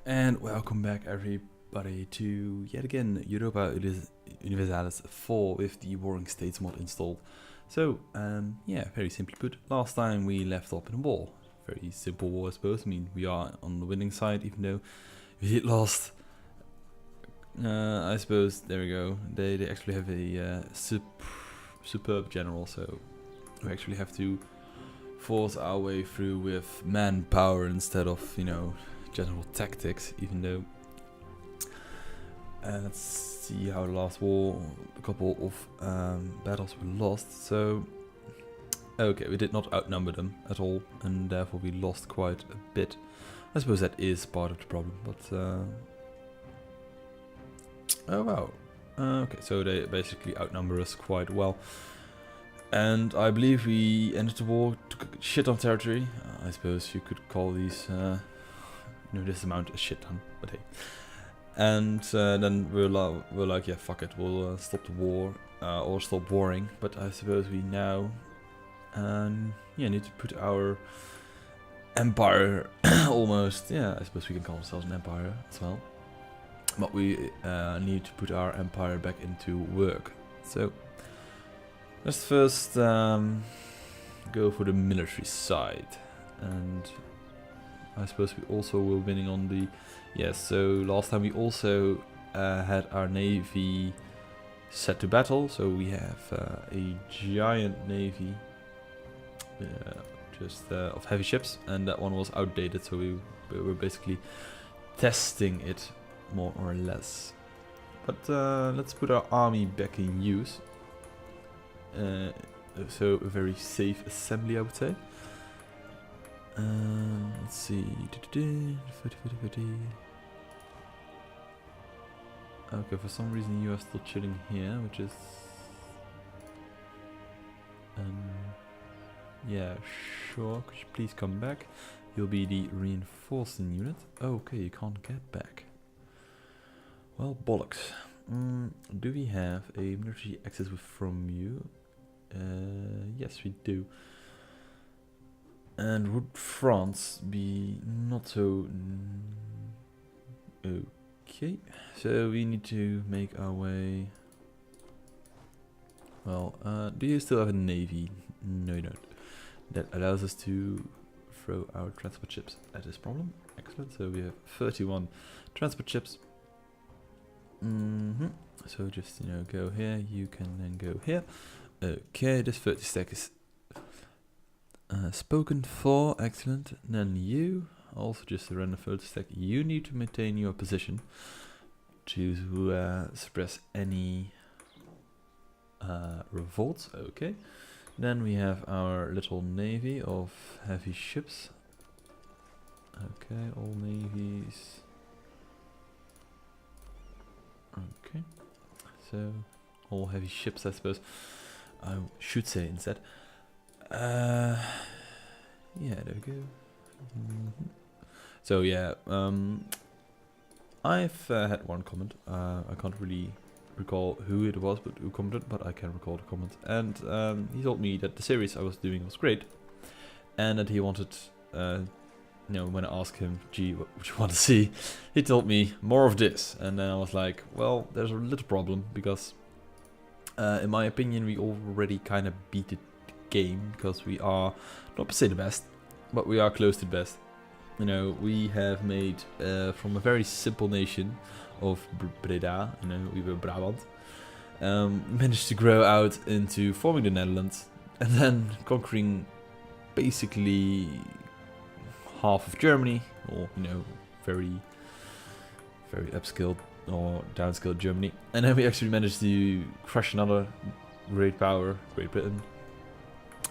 And welcome back everybody to yet again Europa Universalis 4 with the Warring States mod installed. So yeah, very simply put, last time we left off in a war. Very simple war I suppose. I mean, we are on the winning side even though we did lost. I suppose, there we go, they actually have a superb general, so we actually have to force our way through with manpower instead of, you know, general tactics, even though let's see how the last war, a couple of battles we lost. So okay, we did not outnumber them at all, and therefore we lost quite a bit. I suppose that is part of the problem, but oh wow, okay, so they basically outnumber us quite well. And I believe we ended the war, took a shit ton territory. I suppose you could call these this amount a shit ton, but hey. And then we're like, yeah, fuck it, we'll stop the war or stop warring. But I suppose we now need to put our empire almost, yeah, I suppose we can call ourselves an empire as well. But we need to put our empire back into work. So let's first go for the military side, and I suppose we also were winning on the... Yes, so last time we also had our navy set to battle, so we have a giant navy of heavy ships, and that one was outdated, so we were basically testing it more or less. But let's put our army back in use. So a very safe assembly, I would say. Let's see. Okay, for some reason you are still chilling here, which is yeah, sure. Could you please come back? You'll be the reinforcing unit. Okay, you can't get back. Well, bollocks. Do we have a military access from you? Yes, we do. And would France be not so... Okay, so we need to make our way... Well, do you still have a navy? No, you don't. That allows us to throw our transport ships at this problem. Excellent, so we have 31 transport ships. So just, you know, go here, you can then go here. Okay, this 30 stack is spoken for, excellent. Then you, also just a random 30 stack, you need to maintain your position to suppress any revolts, okay. Then we have our little navy of heavy ships. Okay, all navies. Okay, so all heavy ships, I suppose I should say instead. Yeah, there we go. So yeah, I've had one comment. I can't really recall who it was, but who commented, but I can recall the comment. And he told me that the series I was doing was great, and that he wanted, you know, when I asked him, gee, what would you want to see? He told me more of this, and then I was like, well, there's a little problem, because in my opinion we already kind of beat the game, because we are not per se the best, but we are close to the best. You know, we have made from a very simple nation of Breda, you know, we were Brabant, managed to grow out into forming the Netherlands, and then conquering basically half of Germany, or, you know, very upscaled or downscaled Germany, and then we actually managed to crush another great power, Great Britain,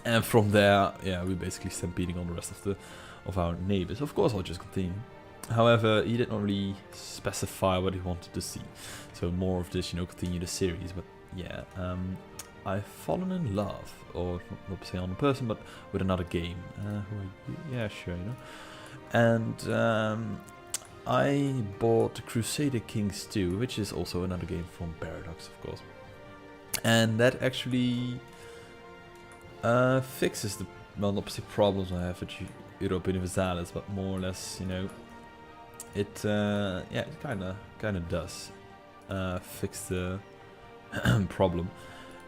and from there, yeah, we basically stampeding on the rest of our neighbors. Of course, I'll just continue. However, he did not really specify what he wanted to see, so more of this, you know, continue the series. But yeah, I've fallen in love, or not per se on a person, but with another game. Who are you? Yeah, sure, you know. And I bought Crusader Kings 2, which is also another game from Paradox, of course. And that actually fixes the, well, not specific problems I have with Europa Universalis, but more or less, you know, it yeah, it kind of does fix the problem,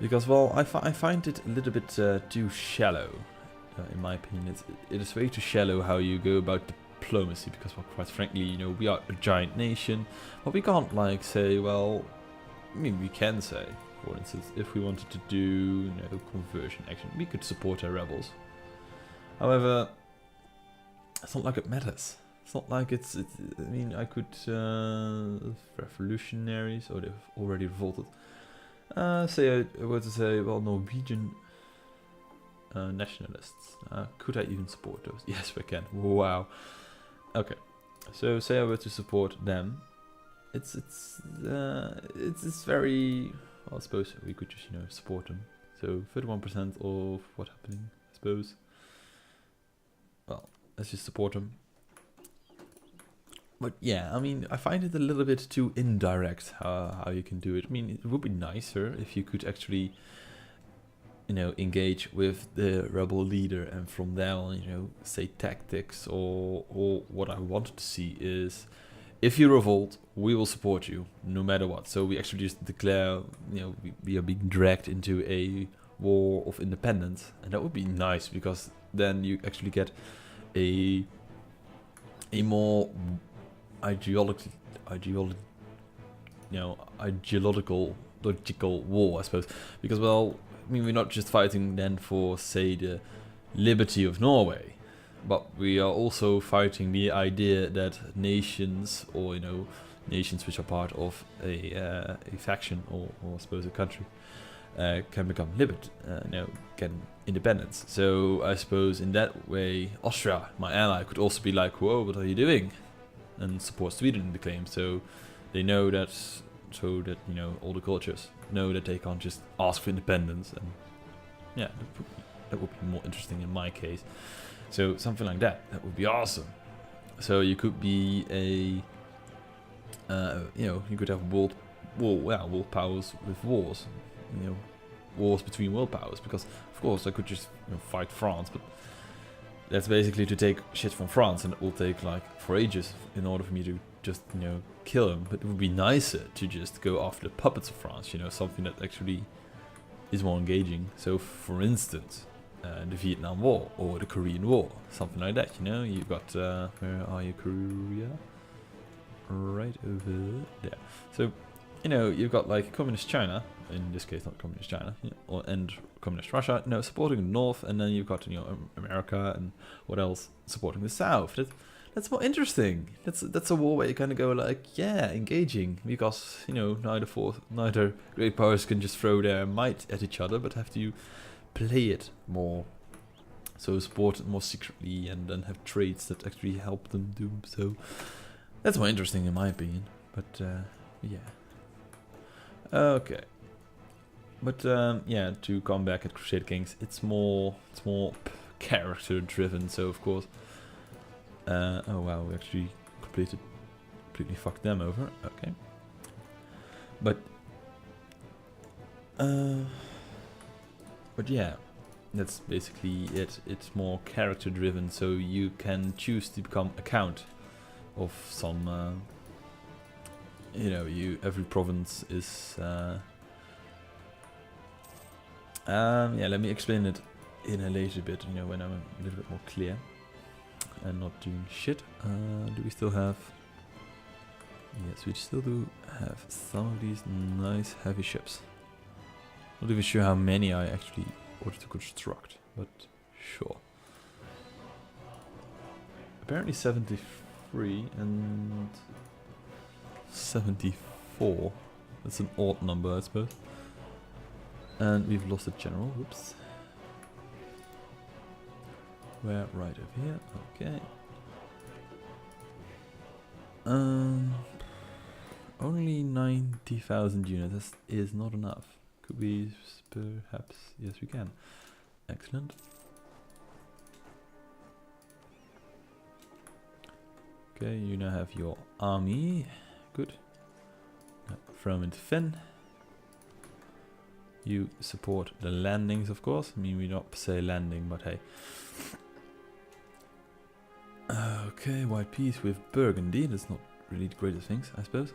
because well, I find it a little bit too shallow, in my opinion. It is way too shallow how you go about diplomacy, because well, quite frankly, you know, we are a giant nation, but we can't like say, well, I mean, we can say, for instance, if we wanted to do, you know, conversion action, we could support our rebels. However, it's not like it matters. It's not like it's I mean, I could revolutionaries, or they've already revolted. Say I were to say, well, Norwegian nationalists. Could I even support those? Yes, we can. Wow. Okay. So say I were to support them. It's very, well, I suppose we could just, you know, support them. So 31% of what happening, I suppose. Well, let's just support them. But yeah, I mean, I find it a little bit too indirect how you can do it. I mean, it would be nicer if you could actually, you know, engage with the rebel leader, and from there on, you know, say tactics, or what I wanted to see is, if you revolt, we will support you no matter what. So we actually just declare, you know, we are being dragged into a war of independence, and that would be nice, because then you actually get a more ideological war, I suppose. Because, well, I mean, we're not just fighting then for, say, the liberty of Norway, but we are also fighting the idea that nations, or, you know, nations which are part of a faction, or I suppose a country, can become can independence. So I suppose in that way, Austria, my ally, could also be like, whoa, what are you doing? And support Sweden in the claim. So they know that, you know, all the cultures know that they can't just ask for independence. And yeah, that would be more interesting in my case. So something like that would be awesome. So you could be a, you know, you could have world powers with wars, you know, wars between world powers. Because of course I could just, you know, fight France, but that's basically to take shit from France, and it will take like for ages in order for me to just, you know, kill him. But it would be nicer to just go after the puppets of France, you know, something that actually is more engaging. So for instance, the Vietnam War or the Korean War, something like that, you know. You've got, where are you, Korea? Right over there. So, you know, you've got like communist China, in this case not communist China, you know, and communist Russia, you know, supporting the north, and then you've got, you know, America and what else supporting the south. That's more interesting. That's a war where you kind of go like, yeah, engaging, because, you know, neither great powers can just throw their might at each other, but have to play it more. So support it more secretly, and then have traits that actually help them do so. That's more interesting in my opinion. But yeah. Okay. But yeah, to come back at Crusader Kings, it's more character driven. So of course, oh wow, we actually completely fucked them over. Okay. But yeah, that's basically it. It's more character driven, so you can choose to become a count of some. You know, every province is. Yeah, let me explain it in a later bit, you know, when I'm a little bit more clear and not doing shit. Do we still have... Yes, we still do have some of these nice heavy ships. Not even sure how many I actually ordered to construct, but sure. Apparently 73 and 74. That's an odd number, I suppose. And we've lost a general, whoops. We're right over here, okay. Only 90,000 units, that is not enough. Could we perhaps, yes we can. Excellent. Okay, you now have your army, good. Throw them into Finn. You support the landings, of course. I mean, we not say landing, but hey. Okay, white peas with burgundy. That's not really the greatest things, I suppose.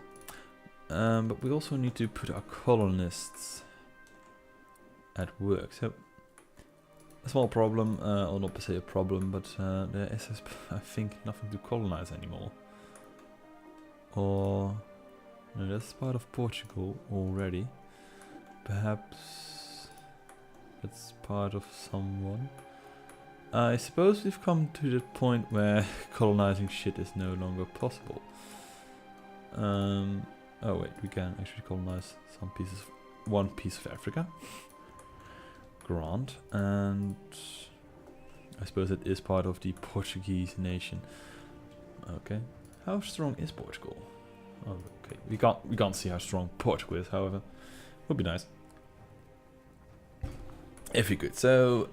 But we also need to put our colonists at work. So a small problem, or not per se a problem, but there is, I think, nothing to colonize anymore. Or no, that's part of Portugal already. Perhaps that's part of someone. I suppose we've come to the point where colonizing shit is no longer possible. Oh wait, we can actually colonize some pieces, one piece of Africa. Grant, and I suppose it is part of the Portuguese nation. Okay, how strong is Portugal? Oh, okay, we can't see how strong Portugal is. However, would be nice if we could. So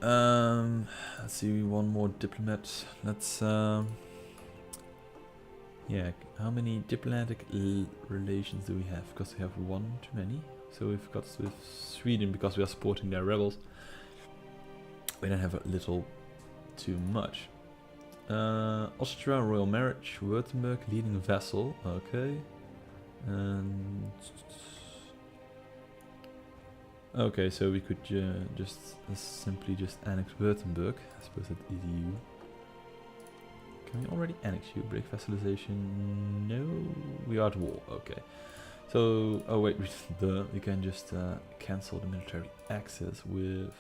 let's see, one more diplomat. Let's yeah, how many diplomatic relations do we have? Because we have one too many. So we've got with Sweden because we are supporting their rebels. We don't have a little too much. Austria, royal marriage, Württemberg, leading vessel. Okay. And okay, so we could just simply just annex Württemberg. I suppose that is you. Can we already annex you? Break vassalization? No, we are at war. Okay. So, oh wait, we can just cancel the military access with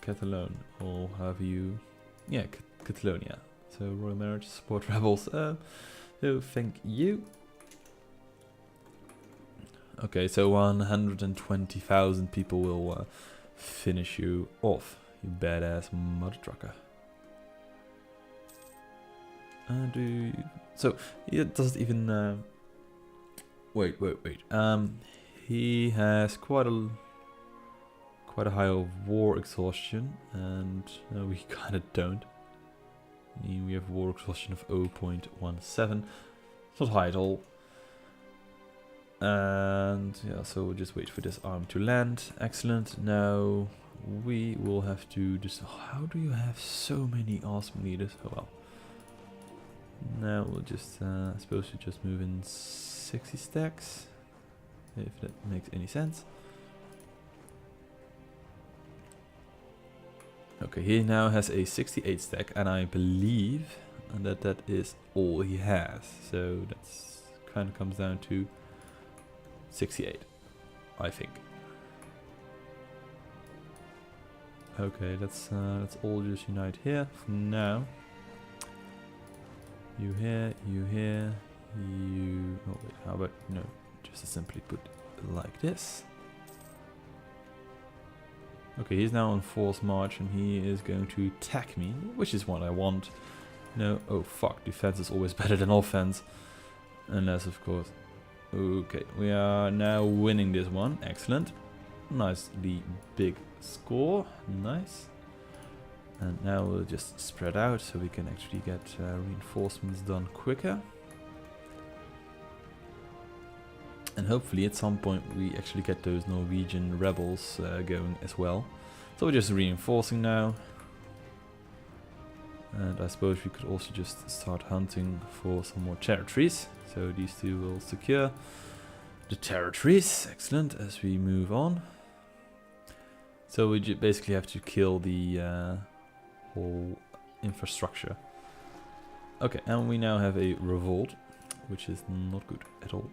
Catalonia, or have you? Yeah, Catalonia. So royal marriage, support rebels. So thank you. Okay, so 120,000 people will finish you off, you badass mother trucker. So it doesn't even. Wait. He has quite a high war exhaustion, and we kind of don't. We have war exhaustion of 0.17. It's not high at all. And yeah, so we'll just wait for this arm to land. Excellent. Now we will have to just. How do you have so many awesome leaders? Oh well. Now we'll just. I suppose we just move in 60 stacks, if that makes any sense. Okay, he now has a 68 stack, and I believe that that is all he has. So that's kind of comes down to 68, I think. Okay, let's all just unite here for now. You here, you here, you. Oh wait, how about no? Just simply put it like this. Okay, he's now on force march, and he is going to attack me, which is what I want. No, oh fuck, defense is always better than offense, unless of course. Okay, we are now winning this one. Excellent. Nicely big score. Nice. And now we'll just spread out so we can actually get reinforcements done quicker. And hopefully at some point we actually get those Norwegian rebels going as well. So we're just reinforcing now. And I suppose we could also just start hunting for some more territories. So these two will secure the territories. Excellent, as we move on. So we basically have to kill the whole infrastructure. Okay, and we now have a revolt, which is not good at all.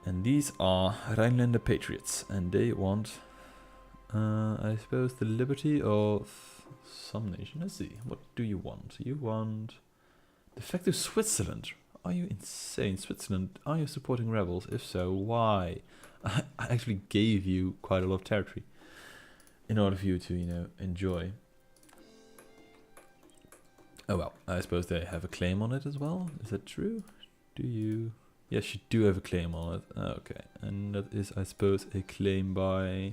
And these are Rhinelander Patriots, and they want, I suppose, the liberty of some nation. Let's see, what do you want? You want de facto Switzerland. Are you insane? Switzerland, are you supporting rebels? If so, why? I actually gave you quite a lot of territory in order for you to, you know, enjoy. Oh well, I suppose they have a claim on it as well. Is that true? Do you? Yes, you do have a claim on it. Okay, and that is, I suppose, a claim by.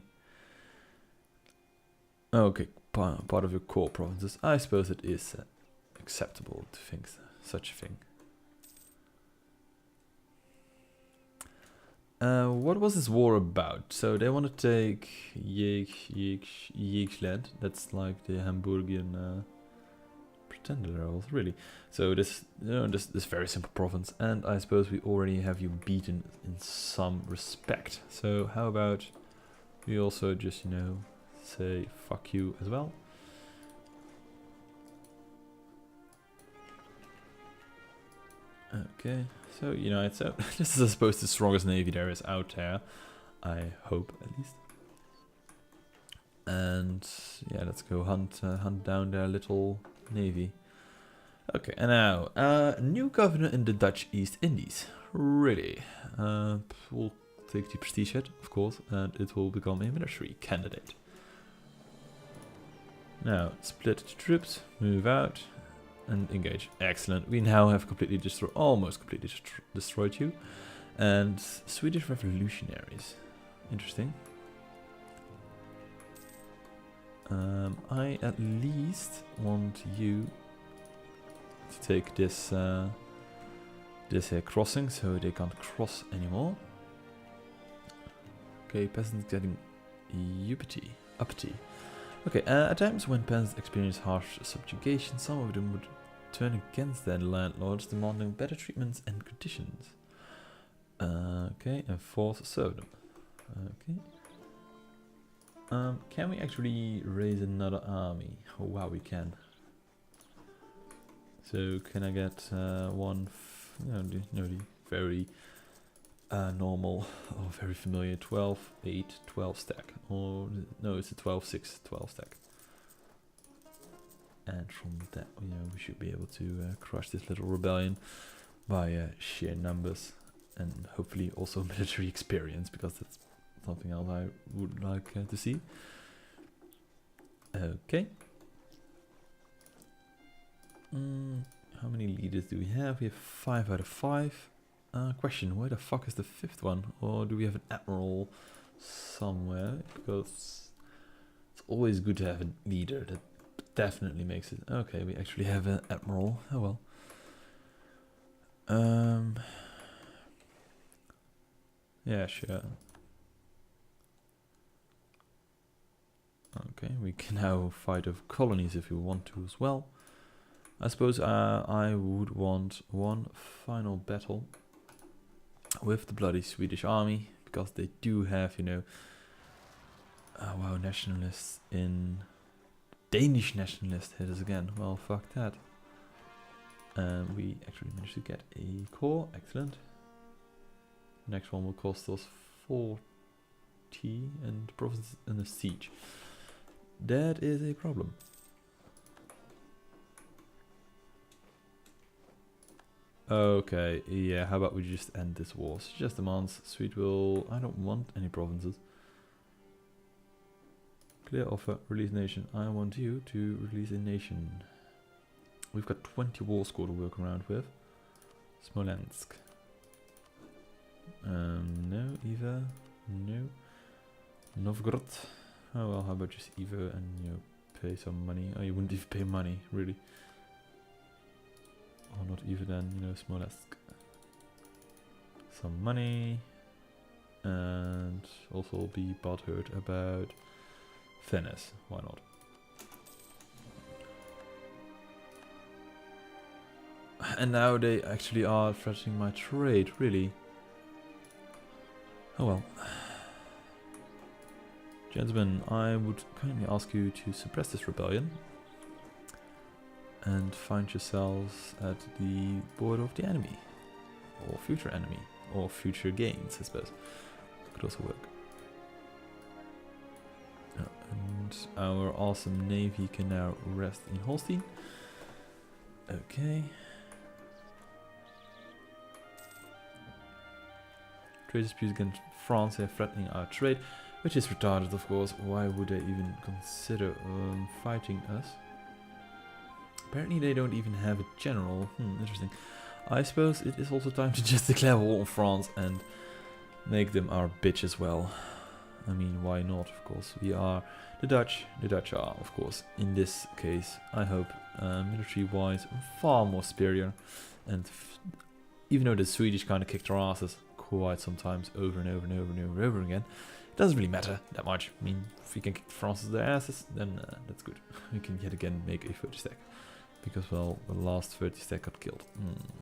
Okay, part of your core provinces. I suppose it is acceptable to think such a thing. What was this war about? So they want to take Yeeksland. That's like the Hamburgian pretender levels, really. So this, this very simple province, and I suppose we already have you beaten in some respect. So how about we also just, say fuck you as well. Okay, so so this is I suppose the strongest navy there is out there. I hope at least. And yeah, let's go hunt down their little navy. Okay, and now new governor in the Dutch East Indies. Really, we'll take the prestige hit, of course, and it will become a military candidate. Now split the troops, move out, and engage. Excellent. We now have completely almost completely destroyed you. And Swedish revolutionaries. Interesting. I at least want you to take this this crossing, so they can't cross anymore. Okay, peasants getting uppity. Okay, at times when peasants experience harsh subjugation, some of them would turn against their landlords, demanding better treatments and conditions. Okay, and force serfdom. Okay. Can we actually raise another army? Oh wow, we can. So can I get one? The very normal or very familiar 12, 8, 12 stack. Or no, it's a 12, 6, 12 stack. And from that, we should be able to crush this little rebellion by sheer numbers and hopefully also military experience, because that's something else I would like to see. Okay. How many leaders do we have? We have 5 out of 5. Question, where the fuck is the 5th one? Or do we have an admiral somewhere? Because it's always good to have a leader. That definitely makes it. Okay, we actually have an admiral. Oh well. Yeah, sure. Okay, we can now fight over colonies if we want to as well. I suppose I would want one final battle with the bloody Swedish army, because they do have, wow, nationalists in... Danish nationalist hit us again. Well, fuck that. We actually managed to get a core. Excellent. Next one will cost us 40 and the province is in a siege. That is a problem. Okay, yeah, how about we just end this war? Suggest demands. Swede will... I don't want any provinces. Clear offer. Release nation. I want you to release a nation. We've got 20 war score to work around with. Smolensk. No, Eva. No. Novgorod. Oh well, how about just Eva and pay some money? Oh, you wouldn't even pay money, really. Or not even then, Smolensk. Some money. And also be butthurt about Venice. Why not? And now they actually are threatening my trade, really. Oh well. Gentlemen, I would kindly ask you to suppress this rebellion and find yourselves at the border of the enemy, or future enemy, or future gains, I suppose. Could also work. And our awesome navy can now rest in Holstein. Okay. Trade disputes against France are threatening our trade, which is retarded, of course. Why would they even consider fighting us? Apparently they don't even have a general. Interesting. I suppose it is also time to just declare war on France and make them our bitch as well. I mean, why not, of course. We are the Dutch. The Dutch are, of course, in this case, I hope, military-wise, far more superior. And even though the Swedish kind of kicked our asses quite sometimes over and over and over and over and over again, it doesn't really matter that much. I mean, if we can kick France's their asses, then that's good. We can yet again make a 30 stack. because, well, the last 30 stack got killed.